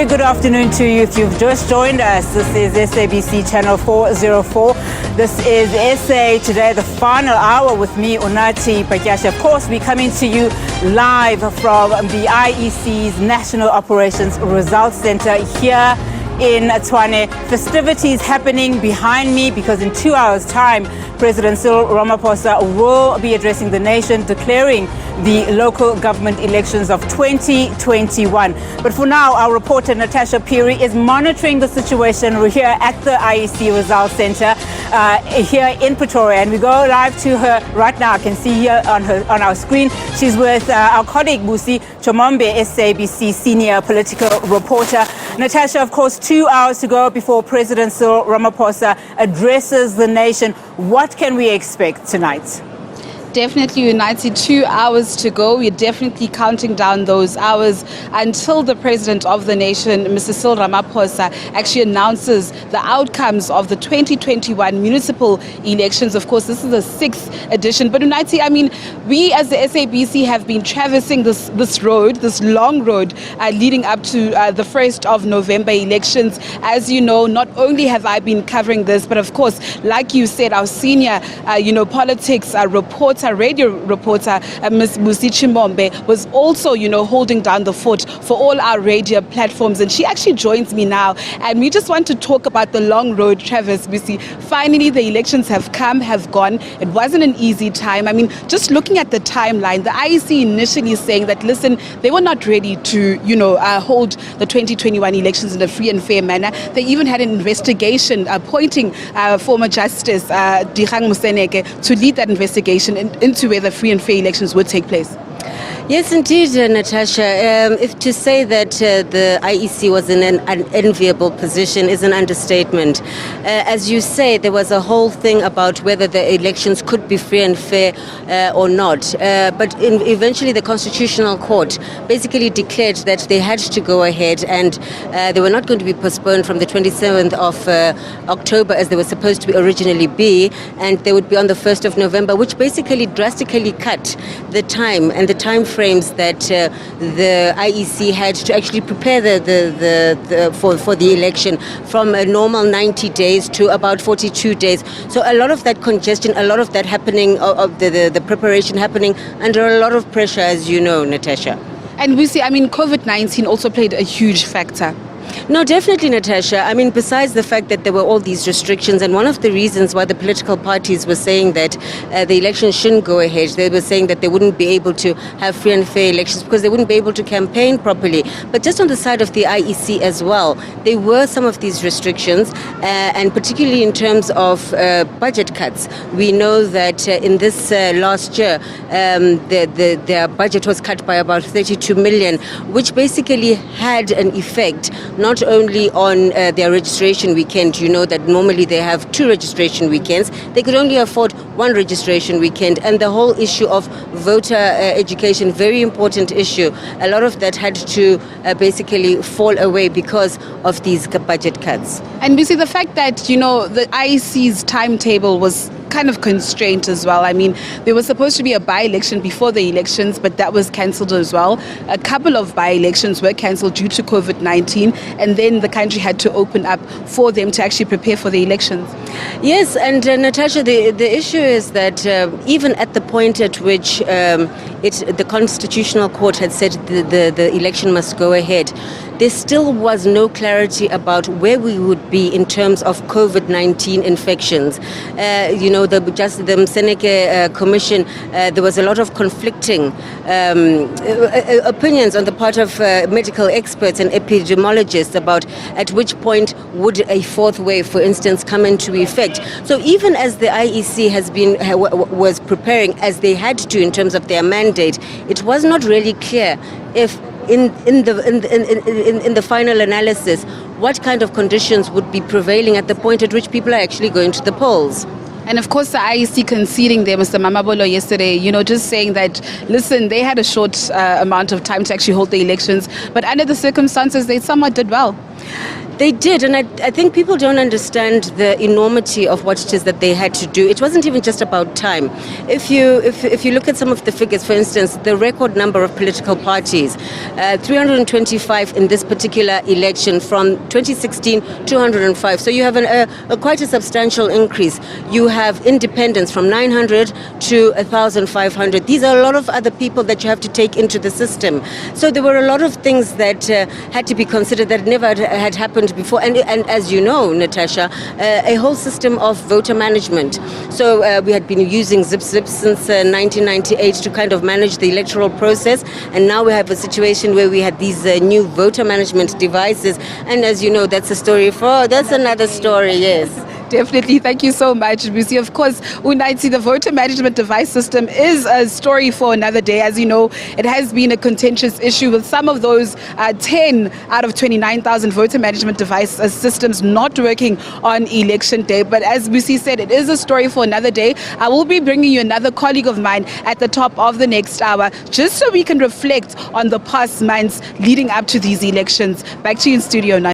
good afternoon to you. If you've just joined us, this is SABC Channel 404. This is SA Today, the final hour with me, Unati Pakyasha. Of course, we're coming to you live from the IEC's National Operations Results Center here in Tshwane. Festivities happening behind me because in 2 hours' time, President Cyril Ramaphosa will be addressing the nation, declaring the local government elections of 2021. But for now, our reporter Natasha Piri is monitoring the situation here at the IEC Results Center here in Pretoria, and we go live to her right now. I can see here on our screen. She's with our colleague Busi Chomombe, SABC senior political reporter. Natasha, of course, 2 hours to go before President Cyril Ramaphosa addresses the nation. What can we expect tonight? Definitely, United, 2 hours to go. We're definitely counting down those hours until the president of the nation, Mr. Cyril Ramaphosa, actually announces the outcomes of the 2021 municipal elections. Of course, this is the 6th edition. But United, I mean, we as the SABC have been traversing this road, this long road leading up to the 1st of November elections. As you know, not only have I been covering this, but of course, like you said, our senior, politics reporter, radio reporter, Ms. Busi Chomombe, was also, holding down the fort for all our radio platforms. And she actually joins me now. And we just want to talk about the long road, Travis, Busi. Finally, the elections have come, have gone. It wasn't an easy time. I mean, just looking at the timeline, the IEC initially saying that, listen, they were not ready to, hold the 2021 elections in a free and fair manner. They even had an investigation appointing former Justice Dikgang Moseneke to lead that investigation into whether free and fair elections would take place. Yes, indeed, Natasha. If to say that the IEC was in an unenviable position is an understatement. As you say, there was a whole thing about whether the elections could be free and fair or not. But eventually the Constitutional Court basically declared that they had to go ahead, and they were not going to be postponed from the 27th of October as they were supposed to originally be, and they would be on the 1st of November, which basically drastically cut the time and the time frames that the IEC had to actually prepare for the election from a normal 90 days to about 42 days. So a lot of that congestion, a lot of that happening, of the preparation happening under a lot of pressure, as you know, Natasha. And we see, COVID-19 also played a huge factor. No, definitely, Natasha. I mean, besides the fact that there were all these restrictions, and one of the reasons why the political parties were saying that the elections shouldn't go ahead, they were saying that they wouldn't be able to have free and fair elections because they wouldn't be able to campaign properly. But just on the side of the IEC as well, there were some of these restrictions, and particularly in terms of budget cuts. We know that in this last year, their budget was cut by about 32 million, which basically had an effect not only on their registration weekend. You know that normally they have 2 registration weekends. They could only afford 1 registration weekend, and the whole issue of voter education, very important issue. A lot of that had to basically fall away because of these budget cuts. And we see the fact that, the IEC's timetable was kind of constraint as well. I mean, there was supposed to be a by-election before the elections, but that was cancelled as well. A couple of by-elections were cancelled due to COVID-19, and then the country had to open up for them to actually prepare for the elections. Yes, and Natasha, the issue is that even at the point at which the Constitutional Court had said the election must go ahead, there still was no clarity about where we would be in terms of COVID-19 infections. The Moseneke Commission, there was a lot of conflicting opinions on the part of medical experts and epidemiologists about at which point would a 4th wave, for instance, come into effect. So even as the IEC was preparing as they had to in terms of their mandate, it was not really clear if in the final analysis what kind of conditions would be prevailing at the point at which people are actually going to the polls. And of course, the IEC conceding there, Mr. Mamabolo, yesterday, just saying that, listen, they had a short amount of time to actually hold the elections, but under the circumstances, they somewhat did well. They did, and I think people don't understand the enormity of what it is that they had to do. It wasn't even just about time. If you look at some of the figures, for instance, the record number of political parties, 325 in this particular election from 2016, 205. So you have quite a substantial increase. You have independents from 900 to 1,500. These are a lot of other people that you have to take into the system. So there were a lot of things that had to be considered that never had happened before, and as you know, Natasha, a whole system of voter management. So we had been using Zip since 1998 to kind of manage the electoral process, and now we have a situation where we had these new voter management devices, and as you know, that's another story, yes. Definitely. Thank you so much, Busi. Of course, Unathi, the voter management device system is a story for another day. As you know, it has been a contentious issue with some of those 10 out of 29,000 voter management device systems not working on election day. But as Busi said, it is a story for another day. I will be bringing you another colleague of mine at the top of the next hour, just so we can reflect on the past months leading up to these elections. Back to you in studio now.